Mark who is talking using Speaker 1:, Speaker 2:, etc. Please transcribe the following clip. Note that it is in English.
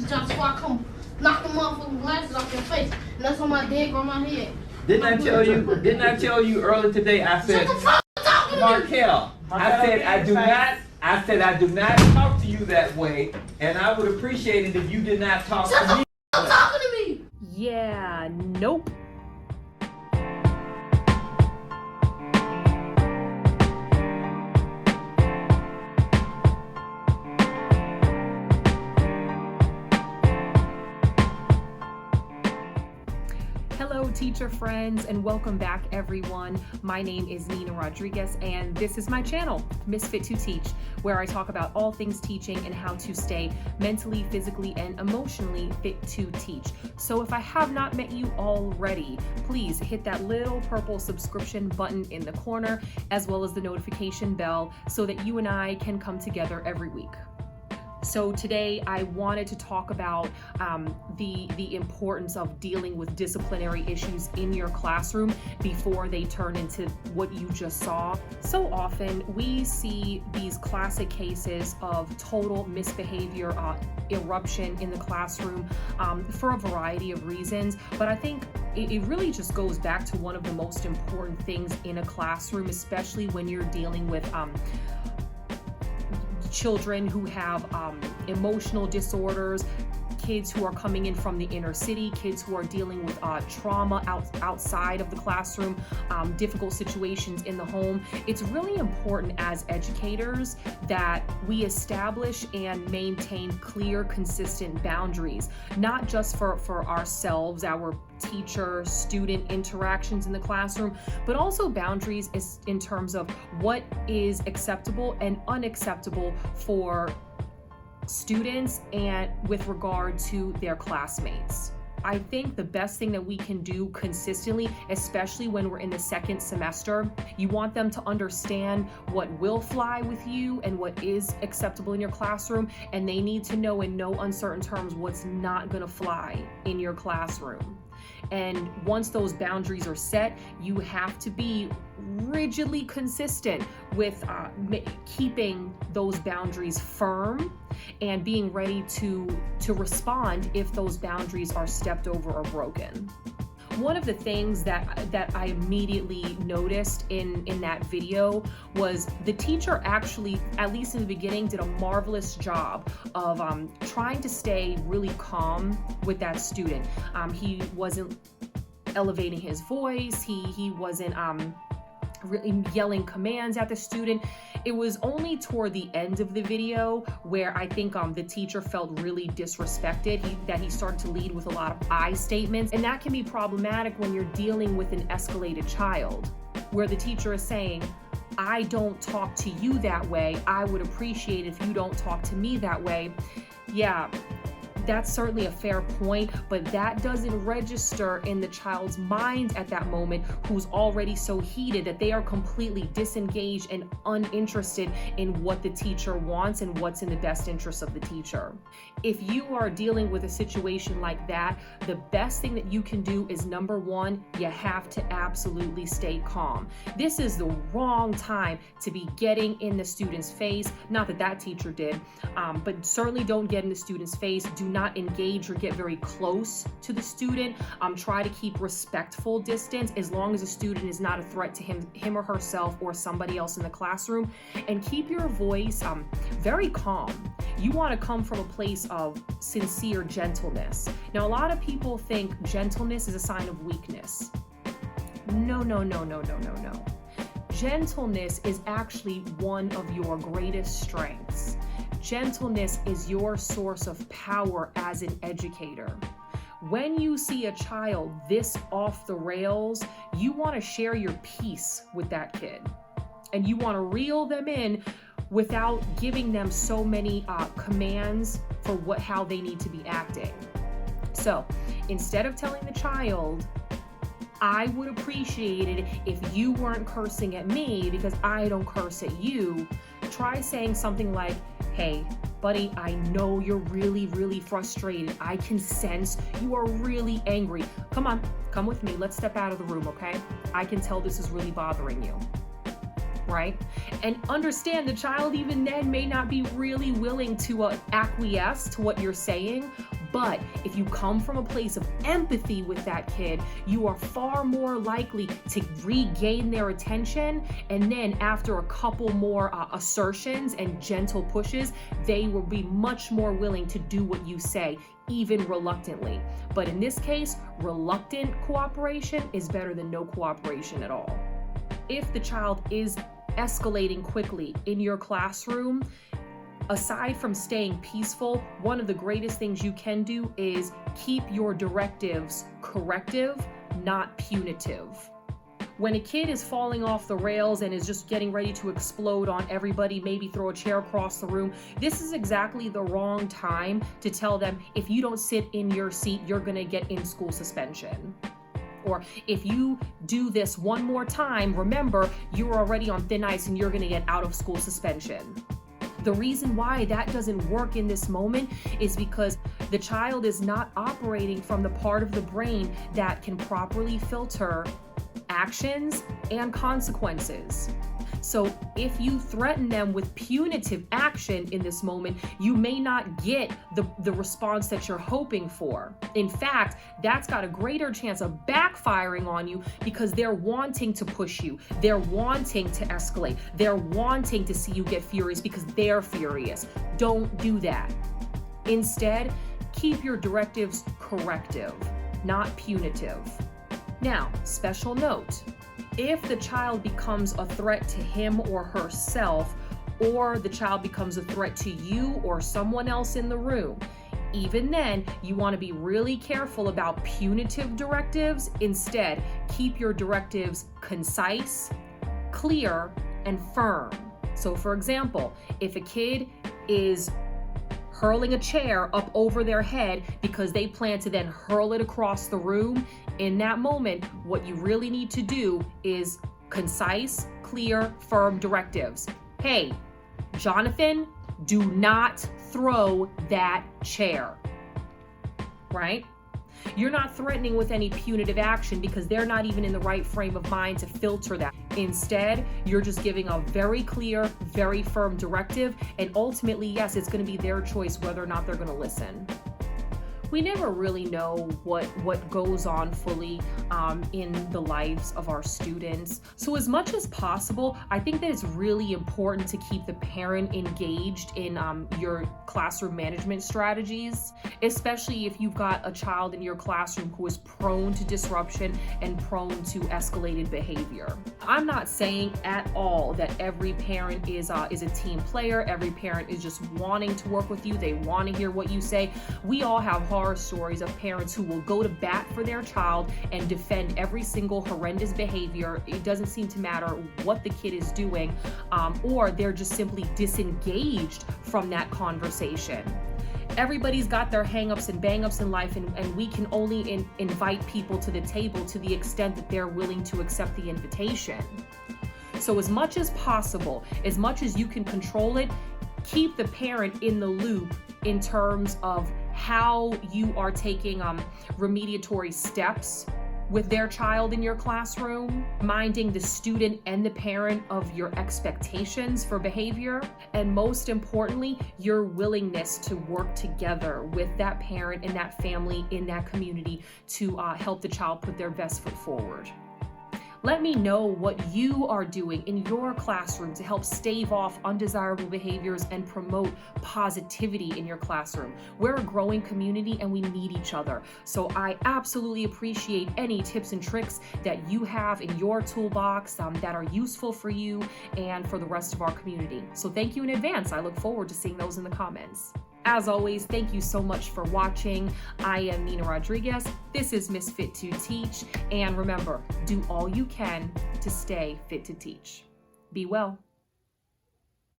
Speaker 1: teacher job before I come knock the motherfucking glasses off your face. And that's on my dead grandma head.
Speaker 2: Didn't I tell you earlier today? I said,
Speaker 1: Shut the fuck up talking to me.
Speaker 2: Markel, I said I do not talk to you that way, and I would appreciate it if you did not talk
Speaker 1: Shut
Speaker 2: to
Speaker 1: the
Speaker 2: me.
Speaker 1: fuck up talking to me.
Speaker 3: Yeah, nope. Hello, teacher friends, and welcome back, everyone. My name is Nina Rodriguez, and this is my channel, Misfit to Teach, where I talk about all things teaching and how to stay mentally, physically, and emotionally fit to teach. So if I have not met you already, please hit that little purple subscription button in the corner, as well as the notification bell, so that you and I can come together every week. So today I wanted to talk about the importance of dealing with disciplinary issues in your classroom before they turn into what you just saw. So often we see these classic cases of total misbehavior, eruption in the classroom for a variety of reasons, but I think it really just goes back to one of the most important things in a classroom, especially when you're dealing with children who have emotional disorders, kids who are coming in from the inner city, kids who are dealing with trauma outside of the classroom, difficult situations in the home. It's really important as educators that we establish and maintain clear, consistent boundaries, not just for ourselves, our teacher-student interactions in the classroom, but also boundaries in terms of what is acceptable and unacceptable for students and with regard to their classmates. I think the best thing that we can do consistently, especially when we're in the second semester, you want them to understand what will fly with you and what is acceptable in your classroom, and they need to know in no uncertain terms what's not going to fly in your classroom. And once those boundaries are set, you have to be rigidly consistent with keeping those boundaries firm and being ready to respond if those boundaries are stepped over or broken. One of the things that I immediately noticed in that video was the teacher actually, at least in the beginning, did a marvelous job of trying to stay really calm with that student. He wasn't elevating his voice. He wasn't really yelling commands at the student. It was only toward the end of the video where I think the teacher felt really disrespected, that he started to lead with a lot of I statements. And that can be problematic when you're dealing with an escalated child, where the teacher is saying, I don't talk to you that way. I would appreciate if you don't talk to me that way. Yeah, that's certainly a fair point, but that doesn't register in the child's mind at that moment, who's already so heated that they are completely disengaged and uninterested in what the teacher wants and what's in the best interest of the teacher. If you are dealing with a situation like that, the best thing that you can do is, number one, you have to absolutely stay calm. This is the wrong time to be getting in the student's face. Not that that teacher did, but certainly don't get in the student's face. Do not engage or get very close to the student. Try to keep respectful distance as long as the student is not a threat to him or herself or somebody else in the classroom. And keep your voice very calm. You want to come from a place of sincere gentleness. Now, a lot of people think gentleness is a sign of weakness. No. Gentleness is actually one of your greatest strengths. Gentleness is your source of power as an educator. When you see a child this off the rails, you want to share your peace with that kid. And you want to reel them in without giving them so many commands for how they need to be acting. So instead of telling the child, I would appreciate it if you weren't cursing at me because I don't curse at you, try saying something like, hey, buddy, I know you're really, really frustrated. I can sense you are really angry. Come on, come with me. Let's step out of the room, okay? I can tell this is really bothering you. Right? And understand the child even then may not be really willing to acquiesce to what you're saying, But if you come from a place of empathy with that kid, you are far more likely to regain their attention. And then after a couple more assertions and gentle pushes, they will be much more willing to do what you say, even reluctantly. But in this case, reluctant cooperation is better than no cooperation at all. If the child is escalating quickly in your classroom, aside from staying peaceful, one of the greatest things you can do is keep your directives corrective, not punitive. When a kid is falling off the rails and is just getting ready to explode on everybody, maybe throw a chair across the room, this is exactly the wrong time to tell them, if you don't sit in your seat, you're gonna get in-school suspension. Or if you do this one more time, remember, you're already on thin ice and you're gonna get out-of-school suspension. The reason why that doesn't work in this moment is because the child is not operating from the part of the brain that can properly filter actions and consequences. So if you threaten them with punitive action in this moment, you may not get the response that you're hoping for. In fact, that's got a greater chance of backfiring on you because they're wanting to push you. They're wanting to escalate. They're wanting to see you get furious because they're furious. Don't do that. Instead, keep your directives corrective, not punitive. Now, special note. If the child becomes a threat to him or herself, or the child becomes a threat to you or someone else in the room, even then, you want to be really careful about punitive directives. Instead, keep your directives concise, clear, and firm. So for example, if a kid is hurling a chair up over their head because they plan to then hurl it across the room, in that moment, what you really need to do is concise, clear, firm directives. Hey, Jonathan, do not throw that chair, right? You're not threatening with any punitive action because they're not even in the right frame of mind to filter that. Instead, you're just giving a very clear, very firm directive, and ultimately, yes, it's going to be their choice whether or not they're going to listen. We never really know what goes on fully in the lives of our students. So as much as possible, I think that it's really important to keep the parent engaged in your classroom management strategies, especially if you've got a child in your classroom who is prone to disruption and prone to escalated behavior. I'm not saying at all that every parent is a team player. Every parent is just wanting to work with you. They want to hear what you say. We all have horror stories of parents who will go to bat for their child and defend every single horrendous behavior. It doesn't seem to matter what the kid is doing, or they're just simply disengaged from that conversation. Everybody's got their hang-ups and bang-ups in life, and we can only invite people to the table to the extent that they're willing to accept the invitation. So as much as possible, as much as you can control it, keep the parent in the loop in terms of how you are taking remediatory steps with their child in your classroom, minding the student and the parent of your expectations for behavior, and most importantly, your willingness to work together with that parent and that family in that community to help the child put their best foot forward. Let me know what you are doing in your classroom to help stave off undesirable behaviors and promote positivity in your classroom. We're a growing community and we need each other. So I absolutely appreciate any tips and tricks that you have in your toolbox that are useful for you and for the rest of our community. So thank you in advance. I look forward to seeing those in the comments. As always, thank you so much for watching. I am Nina Rodriguez. This is Miss Fit to Teach. And remember, do all you can to stay fit to teach. Be well.